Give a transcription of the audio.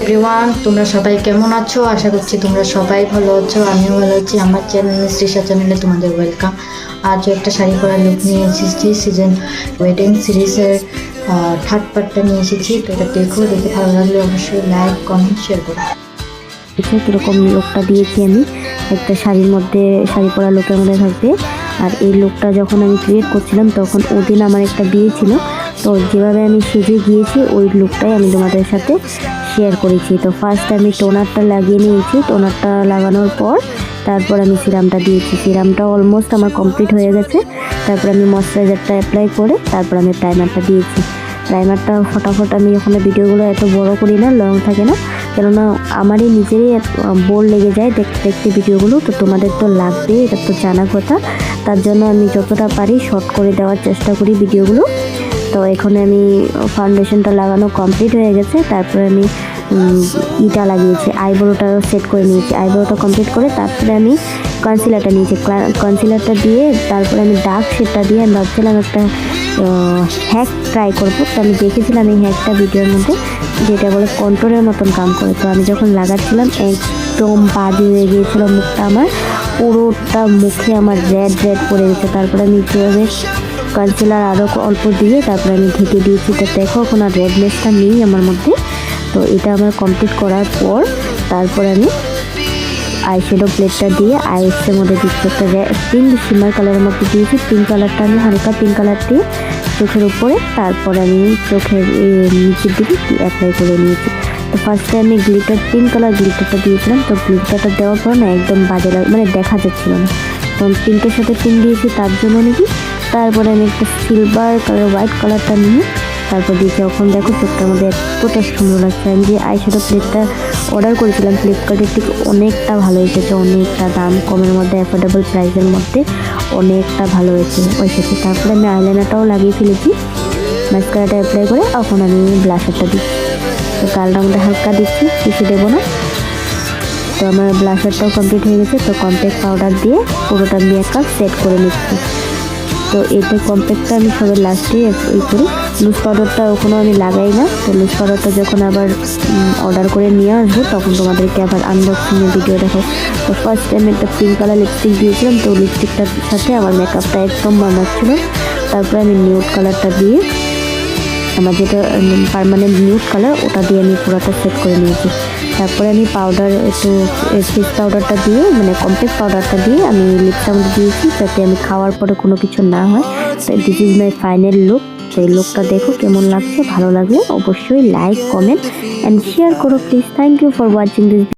Everyone, তোমরা সবাই কেমন আছো? আশা করছি তোমরা সবাই ভালো আছো। আমিও ভালো আছি। আমার চ্যানেল শ্রীষা চ্যানেলে তোমাদের ওয়েলকাম। আজও একটা শাড়ি পরা লুক নিয়ে এসেছি। সিজন ওয়েডিং সিরিজের থার্ড পার্টটা নিয়ে এসেছি। তো এটা দেখে ভালো লাগলে অবশ্যই লাইক কমেন্ট শেয়ার করো। কীরকম লুকটা দিয়েছি আমি, একটা শাড়ির মধ্যে শাড়ি পরা লুকের মধ্যে থাকবে। আর এই লুকটা যখন আমি ক্রিয়েট করছিলাম তখন ওদিন আমার একটা বিয়ে ছিল, তো যেভাবে আমি সেজে গিয়েছি ওই লুকটাই আমি তোমাদের সাথে শেয়ার করেছি। তো ফার্স্ট আমি টোনারটা লাগিয়ে নিয়েছি। টোনারটা লাগানোর পর তারপর আমি সিরামটা দিয়েছি। সিরামটা অলমোস্ট আমার কমপ্লিট হয়ে গেছে। তারপর আমি ময়শ্চারাইজারটা অ্যাপ্লাই করে তারপর আমি প্রাইমারটা দিয়েছি। প্রাইমারটা ফটাফট আমি ওখানে ভিডিওগুলো এত বড় করি না, লং থাকে না, কেননা আমারই নিজেরই বোর লেগে যায় দেখতে দেখতে ভিডিওগুলো। তো তোমাদের তো লাগবে, এটা তো জানা কথা। তার জন্য আমি যতটা পারি শর্ট করে দেওয়ার চেষ্টা করি ভিডিওগুলো। তো এখানে আমি ফাউন্ডেশনটা লাগানো কমপ্লিট হয়ে গেছে। তারপরে আমি ইটা লাগিয়েছি, আইব্রোটা সেট করে নিয়েছি। আইব্রোটা কমপ্লিট করে তারপরে আমি কনসিলারটা নিয়েছি। কনসিলারটা দিয়ে তারপরে আমি ডার্ক শেডটা দিয়ে আমি ভাবছিলাম একটা হ্যাক ট্রাই করবো। তো আমি দেখেছিলাম এই হ্যাকটা ভিডিওর মধ্যে, যেটা বলে কন্ট্রোলের মতন কাম করে। তো আমি যখন লাগাচ্ছিলাম একদম বাজে হয়ে গিয়েছিল মুখটা আমার, পুরোটা মুখে আমার রেড পড়ে গেছে। তারপরে আমি কীভাবে কনসিলার আরও অল্প দিয়ে তারপরে আমি ঢেকে দিয়েছি। তো দেখো এখন আর রেডনেসটা নেই আমার মধ্যে। তো এটা আমার কমপ্লিট করার পর তারপর আমি আইশ্যাডো প্লেটটা দিয়ে আইসের মধ্যে দিচ্ছি। একটা পিঙ্ক শিমার কালারের মধ্যে দিয়েছি। পিঙ্ক কালারটা আমি হালকা পিঙ্ক কালার দিয়ে চোখের উপরে, তারপর আমি চোখের নিচের দিকে অ্যাপ্লাই করে নিয়েছি। তো ফার্স্টে আমি গ্লিটার পিঙ্ক কালার গ্লিটারটা দিয়েছিলাম। তো গ্লিটারটা দেওয়ার পর না একদম বাজে মানে দেখা যাচ্ছিল না, তখন পিঙ্কের সাথে পিঙ্ক দিয়েছি তার জন্য নাকি। তারপরে আমি একটা সিলভার কালার হোয়াইট কালারটা নিয়ে তারপর দিয়েছি। এখন দেখো চোখটার মধ্যে এতটা সুন্দর লাগছে। আমি যে আইশ্যাডো প্লেটটা অর্ডার করেছিলাম ফ্লিপকার্টের থেকে অনেকটা ভালো এসেছে, অনেকটা দাম কমের মধ্যে, অ্যাফোর্ডেবল প্রাইসের মধ্যে অনেকটা ভালো এসেছে। তারপরে আমি আইলাইনারটাও লাগিয়ে ফেলেছি। মাস্কারাটা অ্যাপ্লাই করে এখন আমি ব্লাশারটা দিচ্ছি। তো গালটার মধ্যে হালকা দিচ্ছি, কিছু দেবো না। তো আমার ব্লাশারটাও কমপ্লিট হয়ে গেছে। তো কম্প্যাক্ট পাউডার দিয়ে পুরোটা মেকআপ সেট করে নিচ্ছি। তো এটা কম্প্যাক্টটা আমি সবার লাস্টে করি। লুজ পাউডারটা ওখানেও আমি লাগাই না। তো লুজ পাউডারটা যখন আবার অর্ডার করে নিয়ে আসবো তখন তোমাদেরকে আবার আনবক্সিংয়ের ভিডিও দেখাই। তো ফার্স্ট টাইম একটা পিঙ্ক কালার লিপস্টিক দিয়েছিলাম। তো লিপস্টিকটার সাথে আমার মেকআপটা একদম মানাচ্ছিল। তারপরে আমি নিউড কালারটা দিয়ে, আমার যেটা পার্মানেন্ট নিউড কালার, ওটা দিয়ে আমি পুরোটা সেট করে নিয়েছি। তারপরে আমি পাউডার একটু ফেস পাউডারটা দিয়ে, মানে কম্প্যাক্ট পাউডারটা দিয়ে আমি লিপসটার মধ্যে দিয়েছি, যাতে আমি খাওয়ার পরে কোনো কিছু না হয়। তো this is my final look. তো এই লুকটা দেখো কেমন লাগছে। ভালো লাগলে অবশ্যই লাইক কমেন্ট অ্যান্ড শেয়ার করো please. Thank you for watching this.